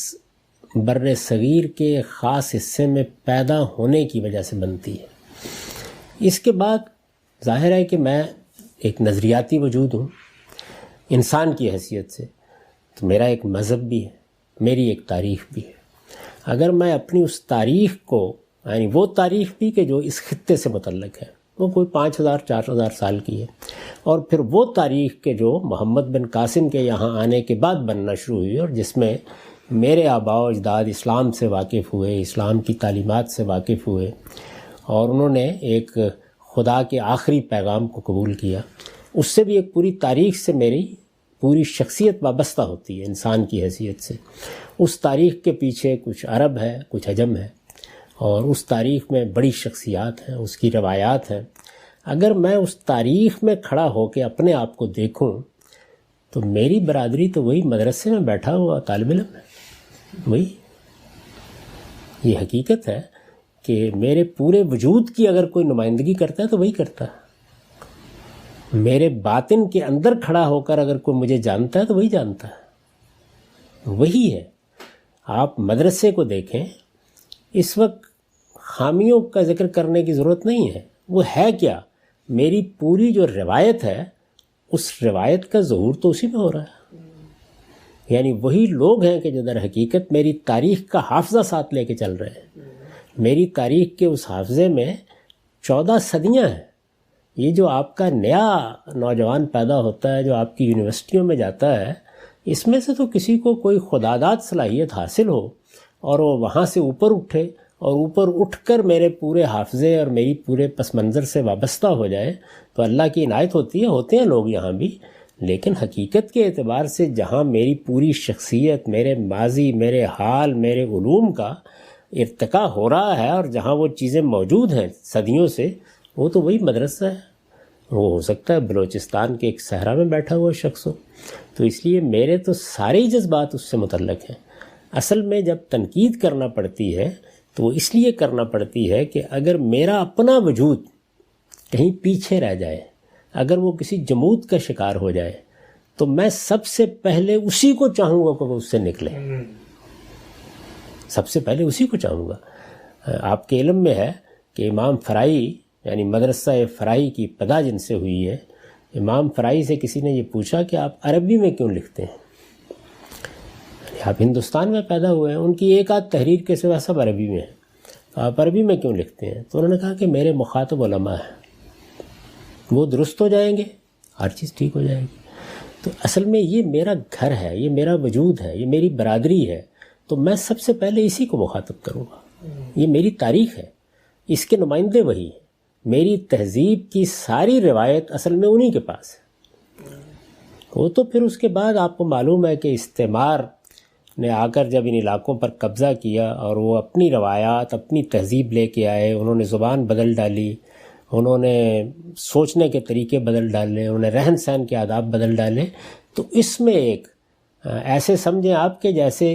بر صغیر کے خاص حصے میں پیدا ہونے کی وجہ سے بنتی ہے۔ اس کے بعد ظاہر ہے کہ میں ایک نظریاتی وجود ہوں انسان کی حیثیت سے، تو میرا ایک مذہب بھی ہے، میری ایک تاریخ بھی ہے۔ اگر میں اپنی اس تاریخ کو، یعنی وہ تاریخ بھی کہ جو اس خطے سے متعلق ہے، وہ کوئی 5000-4000 سال کی ہے، اور پھر وہ تاریخ کے جو محمد بن قاسم کے یہاں آنے کے بعد بننا شروع ہوئی اور جس میں میرے آباء و اجداد اسلام سے واقف ہوئے، اسلام کی تعلیمات سے واقف ہوئے، اور انہوں نے ایک خدا کے آخری پیغام کو قبول کیا، اس سے بھی ایک پوری تاریخ سے میری پوری شخصیت وابستہ ہوتی ہے انسان کی حیثیت سے۔ اس تاریخ کے پیچھے کچھ عرب ہے، کچھ عجم ہے، اور اس تاریخ میں بڑی شخصیات ہیں، اس کی روایات ہیں۔ اگر میں اس تاریخ میں کھڑا ہو کے اپنے آپ کو دیکھوں تو میری برادری تو وہی مدرسے میں بیٹھا ہوا طالب علم ہے، وہی۔ یہ حقیقت ہے کہ میرے پورے وجود کی اگر کوئی نمائندگی کرتا ہے تو وہی کرتا ہے۔ میرے باطن کے اندر کھڑا ہو کر اگر کوئی مجھے جانتا ہے تو وہی جانتا ہے، وہی ہے۔ آپ مدرسے کو دیکھیں، اس وقت خامیوں کا ذکر کرنے کی ضرورت نہیں ہے، وہ ہے کیا؟ میری پوری جو روایت ہے اس روایت کا ظہور تو اسی میں ہو رہا ہے۔ یعنی وہی لوگ ہیں کہ جو در حقیقت میری تاریخ کا حافظہ ساتھ لے کے چل رہے ہیں۔ میری تاریخ کے اس حافظے میں 14 صدیاں ہیں۔ یہ جو آپ کا نیا نوجوان پیدا ہوتا ہے، جو آپ کی یونیورسٹیوں میں جاتا ہے، اس میں سے تو کسی کو کوئی خداداد صلاحیت حاصل ہو اور وہ وہاں سے اوپر اٹھے اور اوپر اٹھ کر میرے پورے حافظے اور میری پورے پس منظر سے وابستہ ہو جائے تو اللہ کی عنایت ہوتی ہے، ہوتے ہیں لوگ یہاں بھی، لیکن حقیقت کے اعتبار سے جہاں میری پوری شخصیت، میرے ماضی، میرے حال، میرے علوم کا ارتقاء ہو رہا ہے، اور جہاں وہ چیزیں موجود ہیں صدیوں سے، وہ تو وہی مدرسہ ہے. وہ ہو سکتا ہے بلوچستان کے ایک صحرا میں بیٹھا ہوا شخص ہو. تو اس لیے میرے تو سارے ہی جذبات اس سے متعلق ہیں. اصل میں جب تنقید کرنا پڑتی ہے تو وہ اس لیے کرنا پڑتی ہے کہ اگر میرا اپنا وجود کہیں پیچھے رہ جائے، اگر وہ کسی جمود کا شکار ہو جائے، تو میں سب سے پہلے اسی کو چاہوں گا کہ وہ اس سے نکلے. سب سے پہلے اسی کو چاہوں گا. آپ کے علم میں ہے کہ امام فرائی، یعنی مدرسہ فرائی کی ابتدا جن سے ہوئی ہے، امام فرائی سے کسی نے یہ پوچھا کہ آپ عربی میں کیوں لکھتے ہیں؟ آپ ہندوستان میں پیدا ہوئے ہیں، ان کی ایک آدھ تحریر کے سوا سب عربی میں ہیں، تو آپ عربی میں کیوں لکھتے ہیں؟ تو انہوں نے کہا کہ میرے مخاطب علماء ہیں، وہ درست ہو جائیں گے، ہر چیز ٹھیک ہو جائے گی. تو اصل میں یہ میرا گھر ہے، یہ میرا وجود ہے، یہ میری برادری ہے، تو میں سب سے پہلے اسی کو مخاطب کروں گا. یہ میری تاریخ ہے، اس کے نمائندے وہی ہیں. میری تہذیب کی ساری روایت اصل میں انہی کے پاس ہے. وہ تو پھر اس کے بعد آپ کو معلوم ہے کہ استعمار نے آ کر جب ان علاقوں پر قبضہ کیا اور وہ اپنی روایات، اپنی تہذیب لے کے آئے، انہوں نے زبان بدل ڈالی، انہوں نے سوچنے کے طریقے بدل ڈالے، انہوں نے رہن سہن کے آداب بدل ڈالے. تو اس میں ایک ایسے سمجھیں آپ کے جیسے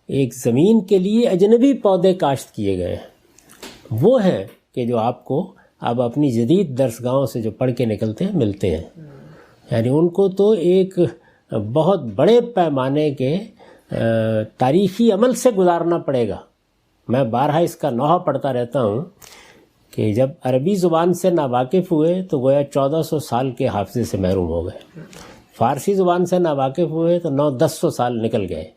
ایک زمین کے لیے اجنبی پودے کاشت کیے گئے ہیں، وہ ہیں کہ جو آپ کو اب اپنی جدید درسگاہوں سے جو پڑھ کے نکلتے ہیں ملتے ہیں. یعنی ان کو تو ایک بہت بڑے پیمانے کے تاریخی عمل سے گزارنا پڑے گا. میں بارہا اس کا نوحہ پڑھتا رہتا ہوں کہ جب عربی زبان سے ناواقف ہوئے تو گویا 1400 سال کے حافظے سے محروم ہو گئے. فارسی زبان سے ناواقف ہوئے تو 900-1000 سال نکل گئے.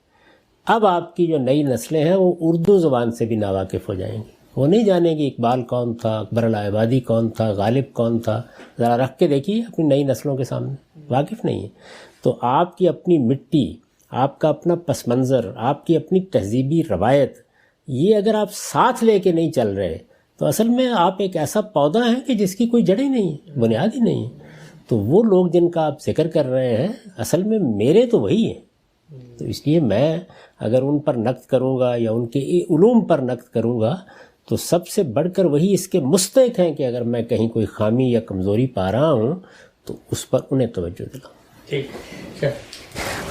اب آپ کی جو نئی نسلیں ہیں وہ اردو زبان سے بھی ناواقف ہو جائیں گی. وہ نہیں جانیں گی اقبال کون تھا، اکبر الآبادی کون تھا، غالب کون تھا. ذرا رکھ کے دیکھیے اپنی نئی نسلوں کے سامنے، واقف نہیں ہے. تو آپ کی اپنی مٹی، آپ کا اپنا پس منظر، آپ کی اپنی تہذیبی روایت، یہ اگر آپ ساتھ لے کے نہیں چل رہے تو اصل میں آپ ایک ایسا پودا ہے کہ جس کی کوئی جڑیں نہیں ہے، بنیاد ہی نہیں ہے. تو وہ لوگ جن کا آپ ذکر کر رہے ہیں اصل میں میرے تو وہی ہیں. تو اس لیے میں اگر ان پر نقد کروں گا یا ان کے علوم پر نقد کروں گا تو سب سے بڑھ کر وہی اس کے مستحق ہیں کہ اگر میں کہیں کوئی خامی یا کمزوری پا رہا ہوں تو اس پر انہیں توجہ دلاؤں. ٹھیک.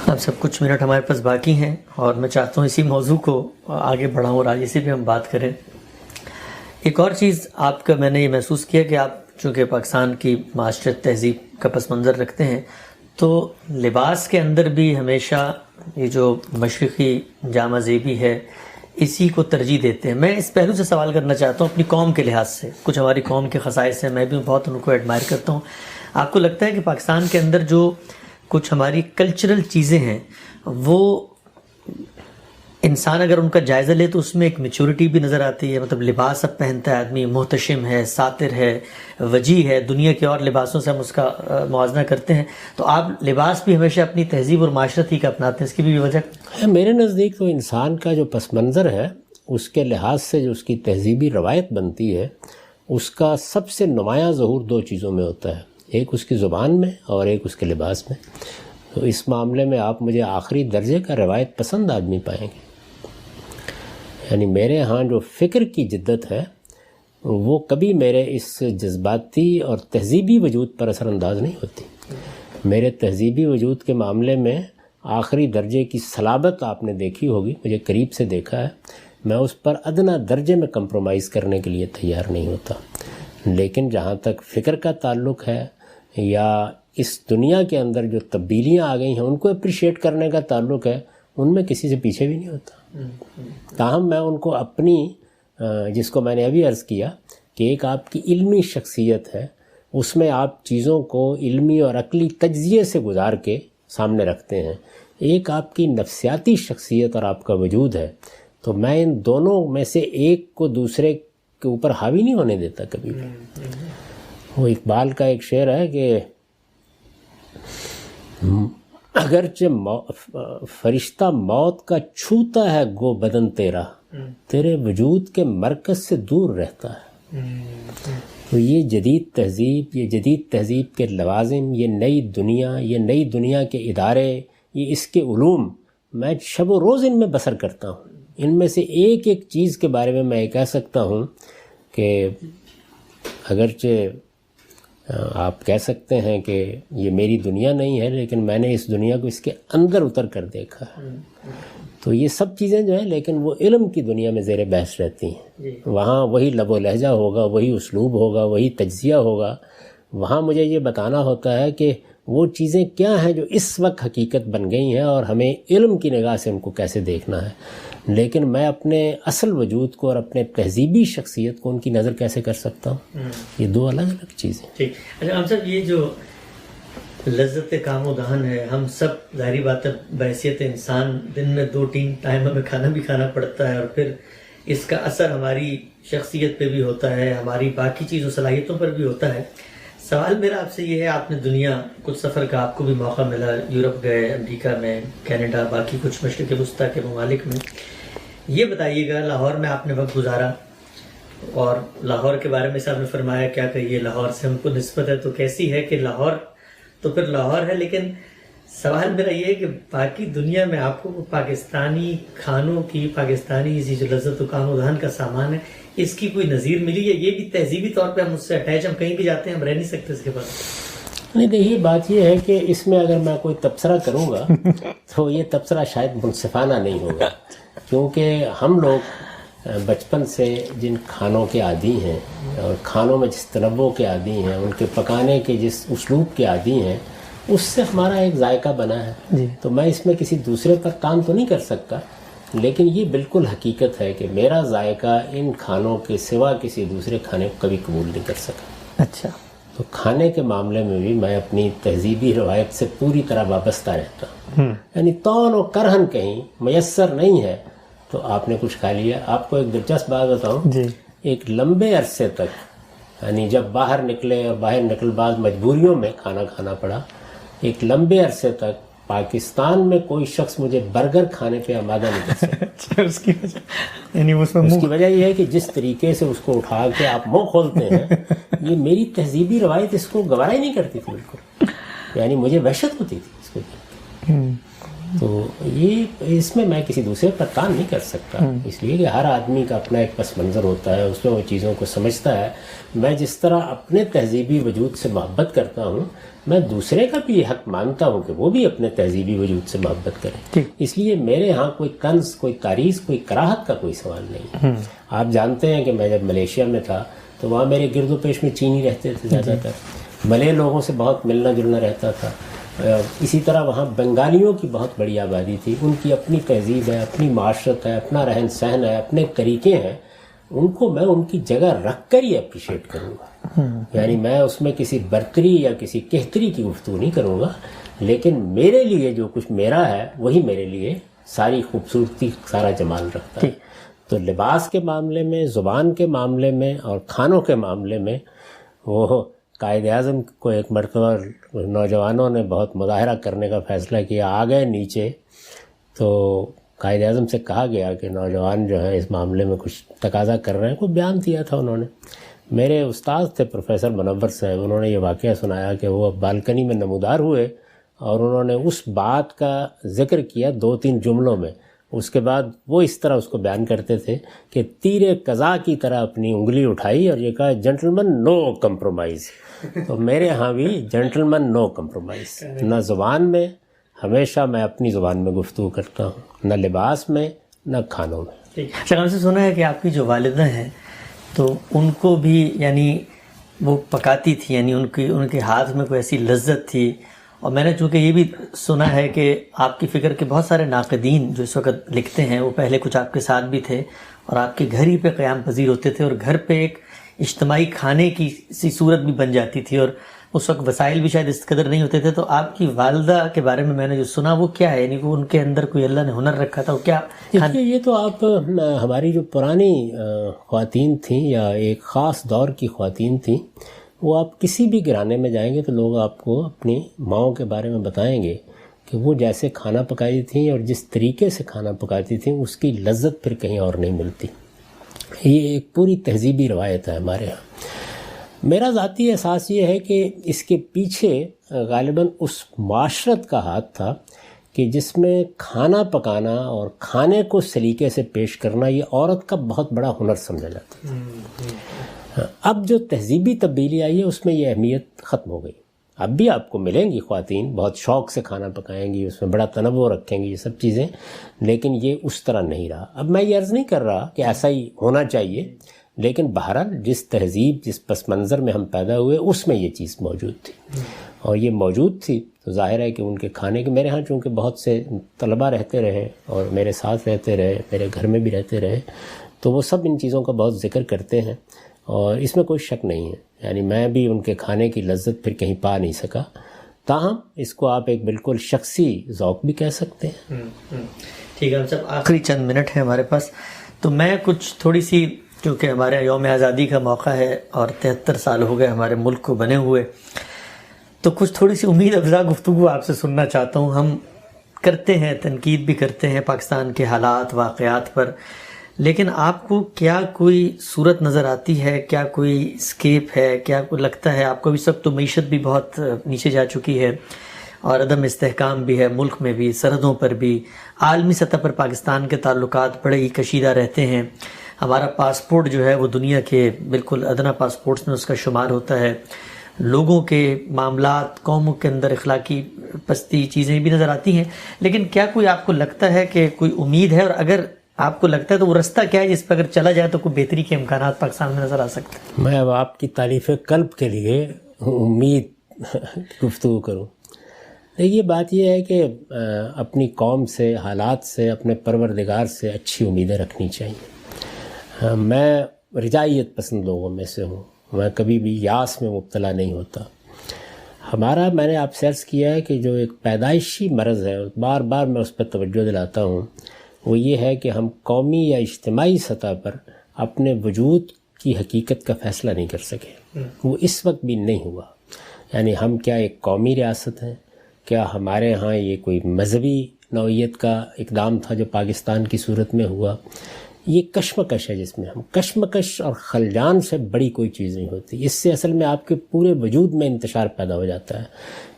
اب سب کچھ منٹ ہمارے پاس باقی ہیں اور میں چاہتا ہوں اسی موضوع کو آگے بڑھاؤں اور آگے سے بھی ہم بات کریں. ایک اور چیز آپ کا میں نے یہ محسوس کیا کہ آپ چونکہ پاکستان کی معاشرت تہذیب کا پس منظر رکھتے ہیں تو لباس کے اندر بھی ہمیشہ یہ جو مشرقی جامہ زیبی ہے اسی کو ترجیح دیتے ہیں. میں اس پہلو سے سوال کرنا چاہتا ہوں اپنی قوم کے لحاظ سے. کچھ ہماری قوم کے خصائص ہیں، میں بھی بہت ان کو ایڈمائر کرتا ہوں. آپ کو لگتا ہے کہ پاکستان کے اندر جو کچھ ہماری کلچرل چیزیں ہیں وہ انسان اگر ان کا جائزہ لے تو اس میں ایک میچورٹی بھی نظر آتی ہے؟ مطلب لباس اب پہنتا ہے آدمی، محتشم ہے، ساتر ہے، وجیح ہے، دنیا کے اور لباسوں سے ہم اس کا موازنہ کرتے ہیں. تو آپ لباس بھی ہمیشہ اپنی تہذیب اور معاشرت ہی کا اپناتے ہیں، اس کی بھی وجہ؟ میرے نزدیک تو انسان کا جو پس منظر ہے اس کے لحاظ سے جو اس کی تہذیبی روایت بنتی ہے اس کا سب سے نمایاں ظہور دو چیزوں میں ہوتا ہے، ایک اس کی زبان میں اور ایک اس کے لباس میں. تو اس معاملے میں آپ مجھے آخری درجے کا روایت پسند آدمی پائیں گے. یعنی میرے ہاں جو فکر کی جدت ہے وہ کبھی میرے اس جذباتی اور تہذیبی وجود پر اثر انداز نہیں ہوتی. میرے تہذیبی وجود کے معاملے میں آخری درجے کی صلابت آپ نے دیکھی ہوگی، مجھے قریب سے دیکھا ہے. میں اس پر ادنیٰ درجے میں کمپرومائز کرنے کے لیے تیار نہیں ہوتا. لیکن جہاں تک فکر کا تعلق ہے یا اس دنیا کے اندر جو تبدیلیاں آ گئی ہیں ان کو اپریشیٹ کرنے کا تعلق ہے، ان میں کسی سے پیچھے بھی نہیں ہوتا. تاہم میں ان کو اپنی جس کو میں نے ابھی عرض کیا کہ ایک آپ کی علمی شخصیت ہے، اس میں آپ چیزوں کو علمی اور عقلی تجزیے سے گزار کے سامنے رکھتے ہیں. ایک آپ کی نفسیاتی شخصیت اور آپ کا وجود ہے. تو میں ان دونوں میں سے ایک کو دوسرے کے اوپر حاوی نہیں ہونے دیتا کبھی بھی. وہ اقبال کا ایک شعر ہے کہ اگرچہ فرشتہ موت کا چھوتا ہے گو بدن تیرا، تیرے وجود کے مرکز سے دور رہتا ہے. تو یہ جدید تہذیب کے لوازم، یہ نئی دنیا کے ادارے، یہ اس کے علوم، میں شب و روز ان میں بسر کرتا ہوں. ان میں سے ایک ایک چیز کے بارے میں میں یہ کہہ سکتا ہوں کہ اگرچہ آپ کہہ سکتے ہیں کہ یہ میری دنیا نہیں ہے، لیکن میں نے اس دنیا کو اس کے اندر اتر کر دیکھا ہے. تو یہ سب چیزیں جو ہیں، لیکن وہ علم کی دنیا میں زیر بحث رہتی ہیں. وہاں وہی لب و لہجہ ہوگا، وہی اسلوب ہوگا، وہی تجزیہ ہوگا. وہاں مجھے یہ بتانا ہوتا ہے کہ وہ چیزیں کیا ہیں جو اس وقت حقیقت بن گئی ہیں اور ہمیں علم کی نگاہ سے ان کو کیسے دیکھنا ہے. لیکن میں اپنے اصل وجود کو اور اپنے تہذیبی شخصیت کو ان کی نظر کیسے کر سکتا ہوں؟ یہ دو الگ الگ چیزیں. ٹھیک. اچھا ہم صاحب، یہ جو لذت کام و دہن ہے، ہم سب ظاہری بات ہے بحیثیت انسان دن میں 2-3 ٹائم ہمیں کھانا بھی کھانا پڑتا ہے، اور پھر اس کا اثر ہماری شخصیت پہ بھی ہوتا ہے، ہماری باقی چیزوں صلاحیتوں پر بھی ہوتا ہے. سوال میرا آپ سے یہ ہے، آپ نے دنیا کچھ سفر کا آپ کو بھی موقع ملا، یورپ گئے، امریکہ میں، کینیڈا، باقی کچھ مشرق وسطیٰ کے ممالک میں. یہ بتائیے گا، لاہور میں آپ نے وقت گزارا اور لاہور کے بارے میں صاحب نے فرمایا کیا کہیے، لاہور سے ہم کو نسبت ہے تو کیسی ہے کہ لاہور تو پھر لاہور ہے، لیکن سوال میرا یہ ہے کہ باقی دنیا میں آپ کو پاکستانی کھانوں کی، پاکستانی اسی جو لذت و کام و دہن کا سامان ہے، اس کی کوئی نظیر ملی ہے؟ یہ بھی تہذیبی طور پہ ہم اس سے اٹیچ، ہم کہیں بھی جاتے ہیں ہم رہ نہیں سکتے اس کے بعد. نہیں دیکھیے، بات یہ ہے کہ اس میں اگر میں کوئی تبصرہ کروں گا تو یہ تبصرہ شاید منصفانہ نہیں ہوگا، کیونکہ ہم لوگ بچپن سے جن کھانوں کے عادی ہیں اور کھانوں میں جس تنوع کے عادی ہیں، ان کے پکانے کے جس اسلوب کے عادی ہیں، اس سے ہمارا ایک ذائقہ بنا ہے. تو میں اس میں کسی دوسرے پر کام تو نہیں کر سکتا، لیکن یہ بالکل حقیقت ہے کہ میرا ذائقہ ان کھانوں کے سوا کسی دوسرے کھانے کو کبھی قبول نہیں کر سکا. اچھا. تو کھانے کے معاملے میں بھی میں اپنی تہذیبی روایت سے پوری طرح وابستہ رہتا ہوں. یعنی طعن و کرہن کہیں میسر نہیں ہے تو آپ نے کچھ کھا لیا. آپ کو ایک دلچسپ بات بتاؤں، ایک لمبے عرصے تک، یعنی جب باہر نکلے اور باہر نکل بعد مجبوریوں میں کھانا کھانا پڑا، ایک لمبے عرصے تک پاکستان میں کوئی شخص مجھے برگر کھانے پہ آمادہ نہیں کر سکتا. اس کی وجہ یعنی اس کی وجہ یہ ہے کہ جس طریقے سے اس کو اٹھا کے آپ منہ کھولتے ہیں، یہ میری تہذیبی روایت اس کو گوارا ہی نہیں کرتی تھی بالکل. یعنی مجھے وحشت ہوتی تھی اس کو. تو یہ اس میں کسی دوسرے پر کام نہیں کر سکتا، اس لیے کہ ہر آدمی کا اپنا ایک پس منظر ہوتا ہے، اس میں وہ چیزوں کو سمجھتا ہے. میں جس طرح اپنے تہذیبی وجود سے محبت کرتا ہوں، میں دوسرے کا بھی حق مانتا ہوں کہ وہ بھی اپنے تہذیبی وجود سے محبت کرے. اس لیے میرے ہاں کوئی طنز، کوئی تعریض، کوئی کراہت کا کوئی سوال نہیں. آپ جانتے ہیں کہ میں جب ملیشیا میں تھا تو وہاں میرے گرد و پیش میں چینی رہتے تھے زیادہ تر، ملے لوگوں سے بہت ملنا جلنا رہتا تھا. اسی طرح وہاں بنگالیوں کی بہت بڑی آبادی تھی، ان کی اپنی تہذیب ہے، اپنی معاشرت ہے، اپنا رہن سہن ہے، اپنے طریقے ہیں. ان کو میں ان کی جگہ رکھ کر ہی اپریشیٹ کروں گا. یعنی میں اس میں کسی برتری یا کسی کہتری کی گفتگو نہیں کروں گا، لیکن میرے لیے جو کچھ میرا ہے وہی میرے لیے ساری خوبصورتی، سارا جمال رکھتا ہے. تو لباس کے معاملے میں، زبان کے معاملے میں اور کھانوں کے معاملے میں وہ قائد اعظم کو ایک مرتبہ نوجوانوں نے بہت مظاہرہ کرنے کا فیصلہ کیا، آ گئے نیچے. تو قائد اعظم سے کہا گیا کہ نوجوان جو ہیں اس معاملے میں کچھ تقاضا کر رہے ہیں. کوئی بیان دیا تھا انہوں نے. میرے استاد تھے پروفیسر منور صاحب، انہوں نے یہ واقعہ سنایا کہ وہ بالکنی میں نمودار ہوئے اور انہوں نے اس بات کا ذکر کیا 2-3 جملوں میں. اس کے بعد وہ اس طرح اس کو بیان کرتے تھے کہ تیر قضا کی طرح اپنی انگلی اٹھائی اور یہ کہا، جنٹلمن نو کمپرومائز. تو میرے ہاں بھی جنٹلمن نو کمپرومائز. نہ زبان میں، ہمیشہ میں اپنی زبان میں گفتگو کرتا ہوں، نہ لباس میں نہ کھانوں میں. اچھا، ہم سے سنا ہے کہ آپ کی جو والدہ ہیں تو ان کو بھی یعنی وہ پکاتی تھی، یعنی ان کے ہاتھ میں کوئی ایسی لذت تھی. اور میں نے چونکہ یہ بھی سنا ہے کہ آپ کی فکر کے بہت سارے ناقدین جو اس وقت لکھتے ہیں وہ پہلے کچھ آپ کے ساتھ بھی تھے اور آپ کے گھر ہی پہ قیام پذیر ہوتے تھے، اور گھر پہ ایک اجتماعی کھانے کی سی صورت بھی بن جاتی تھی، اور اس وقت وسائل بھی شاید اس قدر نہیں ہوتے تھے. تو آپ کی والدہ کے بارے میں نے جو سنا وہ کیا ہے، یعنی وہ ان کے اندر کوئی اللہ نے ہنر رکھا تھا، وہ کیا؟ یہ تو آپ ہماری جو پرانی خواتین تھیں یا ایک خاص دور کی خواتین تھیں، وہ آپ کسی بھی گھرانے میں جائیں گے تو لوگ آپ کو اپنی ماؤں کے بارے میں بتائیں گے کہ وہ جیسے کھانا پکائی تھیں اور جس طریقے سے کھانا پکاتی تھیں اس کی لذت پھر کہیں اور نہیں ملتی. یہ ایک پوری تہذیبی روایت ہے ہمارے ہاں. میرا ذاتی احساس یہ ہے کہ اس کے پیچھے غالباً اس معاشرت کا ہاتھ تھا کہ جس میں کھانا پکانا اور کھانے کو سلیقے سے پیش کرنا یہ عورت کا بہت بڑا ہنر سمجھا جاتا ہے. اب جو تہذیبی تبدیلی آئی ہے اس میں یہ اہمیت ختم ہو گئی. اب بھی آپ کو ملیں گی خواتین بہت شوق سے کھانا پکائیں گی، اس میں بڑا تنوع رکھیں گی، یہ سب چیزیں، لیکن یہ اس طرح نہیں رہا. اب میں یہ عرض نہیں کر رہا کہ ایسا ہی ہونا چاہیے، لیکن بہرحال جس تہذیب جس پس منظر میں ہم پیدا ہوئے اس میں یہ چیز موجود تھی، اور یہ موجود تھی تو ظاہر ہے کہ ان کے کھانے کے، میرے ہاں چونکہ بہت سے طلباء رہتے رہے اور میرے ساتھ رہتے رہے، میرے گھر میں بھی رہتے رہے، تو وہ سب ان چیزوں کا بہت ذکر کرتے ہیں، اور اس میں کوئی شک نہیں ہے. یعنی میں بھی ان کے کھانے کی لذت پھر کہیں پا نہیں سکا، تاہم اس کو آپ ایک بالکل شخصی ذوق بھی کہہ سکتے ہیں. ٹھیک ہے صاحب، آخری چند منٹ ہے ہمارے پاس، تو میں کچھ تھوڑی سی، کیونکہ ہمارے یوم آزادی کا موقع ہے اور 73 سال ہو گئے ہمارے ملک کو بنے ہوئے، تو کچھ تھوڑی سی امید افزا گفتگو آپ سے سننا چاہتا ہوں. ہم کرتے ہیں، تنقید بھی کرتے ہیں پاکستان کے حالات واقعات پر، لیکن آپ کو کیا کوئی صورت نظر آتی ہے، کیا کوئی اسکیپ ہے، کیا کوئی لگتا ہے آپ کو؟ بھی سب تو معیشت بھی بہت نیچے جا چکی ہے اور عدم استحکام بھی ہے ملک میں بھی، سرحدوں پر بھی، عالمی سطح پر پاکستان کے تعلقات بڑے ہی کشیدہ رہتے ہیں. ہمارا پاسپورٹ جو ہے وہ دنیا کے بالکل ادنا پاسپورٹس میں اس کا شمار ہوتا ہے. لوگوں کے معاملات، قوموں کے اندر اخلاقی پستی چیزیں بھی نظر آتی ہیں، لیکن کیا کوئی آپ کو لگتا ہے کہ کوئی امید ہے؟ اور اگر آپ کو لگتا ہے تو وہ رستہ کیا ہے جس پہ اگر چلا جائے تو کوئی بہتری کے امکانات پاکستان میں نظر آ سکتے ہیں؟ میں اب آپ کی تعریف قلب کے لیے امید گفتگو کروں. دیکھیے بات یہ ہے کہ اپنی قوم سے، حالات سے، اپنے پروردگار سے اچھی امیدیں رکھنی چاہیے. میں رجائیت پسند لوگوں میں سے ہوں، میں کبھی بھی یاس میں مبتلا نہیں ہوتا. ہمارا، میں نے آپ سے عرض کیا ہے کہ جو ایک پیدائشی مرض ہے، بار بار میں اس پر توجہ دلاتا ہوں، وہ یہ ہے کہ ہم قومی یا اجتماعی سطح پر اپنے وجود کی حقیقت کا فیصلہ نہیں کر سکے. وہ اس وقت بھی نہیں ہوا. یعنی ہم کیا ایک قومی ریاست ہیں؟ کیا ہمارے ہاں یہ کوئی مذہبی نوعیت کا اقدام تھا جو پاکستان کی صورت میں ہوا؟ یہ کشمکش ہے جس میں ہم، کشمکش اور خلجان سے بڑی کوئی چیز نہیں ہوتی. اس سے اصل میں آپ کے پورے وجود میں انتشار پیدا ہو جاتا ہے.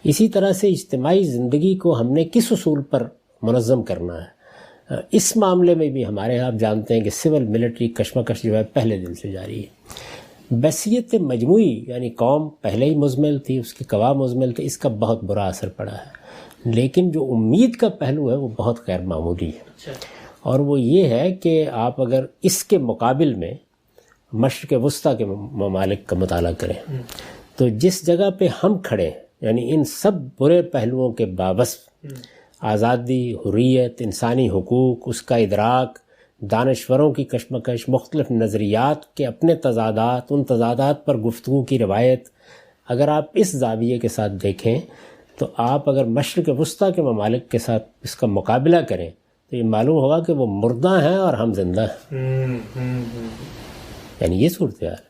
اسی طرح سے اجتماعی زندگی کو ہم نے کس اصول پر منظم کرنا ہے، اس معاملے میں بھی ہمارے یہاں آپ جانتے ہیں کہ سول ملٹری کشمکش جو ہے پہلے دن سے جاری ہے. بحثیت مجموعی یعنی قوم پہلے ہی مزمل تھی، اس کے قوا مزمل تھے، اس کا بہت برا اثر پڑا ہے. لیکن جو امید کا پہلو ہے وہ بہت غیر معمولی ہے، اور وہ یہ ہے کہ آپ اگر اس کے مقابل میں مشرق وسطیٰ کے ممالک کا مطالعہ کریں تو جس جگہ پہ ہم کھڑے ہیں، یعنی ان سب برے پہلوؤں کے باوجود آزادی، حریت، انسانی حقوق، اس کا ادراک، دانشوروں کی کشمکش، مختلف نظریات کے اپنے تضادات، ان تضادات پر گفتگو کی روایت، اگر آپ اس زاویے کے ساتھ دیکھیں تو آپ اگر مشرق وسطیٰ کے ممالک کے ساتھ اس کا مقابلہ کریں تو یہ معلوم ہوگا کہ وہ مردہ ہیں اور ہم زندہ ہیں. یعنی یہ صورتحال.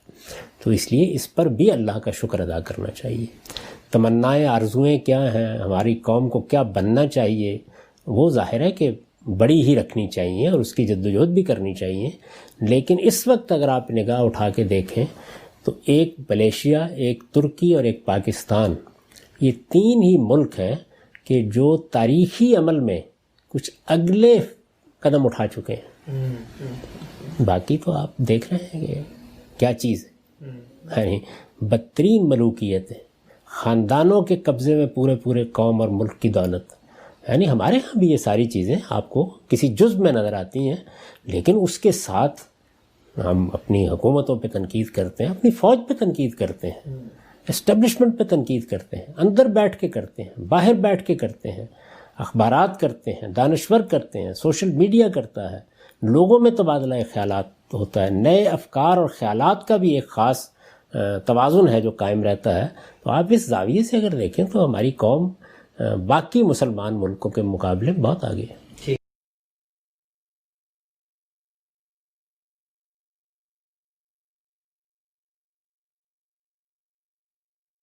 تو اس لیے اس پر بھی اللہ کا شکر ادا کرنا چاہیے. تمنائیں، آرزوئیں کیا ہیں، ہماری قوم کو کیا بننا چاہیے، وہ ظاہر ہے کہ بڑی ہی رکھنی چاہیے اور اس کی جدوجہد بھی کرنی چاہیے. لیکن اس وقت اگر آپ نگاہ اٹھا کے دیکھیں تو ایک ملیشیا، ایک ترکی اور ایک پاکستان، یہ تین ہی ملک ہیں کہ جو تاریخی عمل میں کچھ اگلے قدم اٹھا چکے ہیں. باقی تو آپ دیکھ رہے ہیں کہ کیا چیز ہے، یعنی بدترین ملوکیت ہے، خاندانوں کے قبضے میں پورے قوم اور ملک کی دولت. یعنی ہمارے ہاں بھی یہ ساری چیزیں آپ کو کسی جزو میں نظر آتی ہیں، لیکن اس کے ساتھ ہم اپنی حکومتوں پہ تنقید کرتے ہیں، اپنی فوج پہ تنقید کرتے ہیں، اسٹیبلشمنٹ پہ تنقید کرتے ہیں، اندر بیٹھ کے کرتے ہیں، باہر بیٹھ کے کرتے ہیں، اخبارات کرتے ہیں، دانشور کرتے ہیں، سوشل میڈیا کرتا ہے، لوگوں میں تبادلہ خیالات ہوتا ہے، نئے افکار اور خیالات کا بھی ایک خاص توازن ہے جو قائم رہتا ہے. تو آپ اس زاویے سے اگر دیکھیں تو ہماری قوم باقی مسلمان ملکوں کے مقابلے بہت آگے ہے.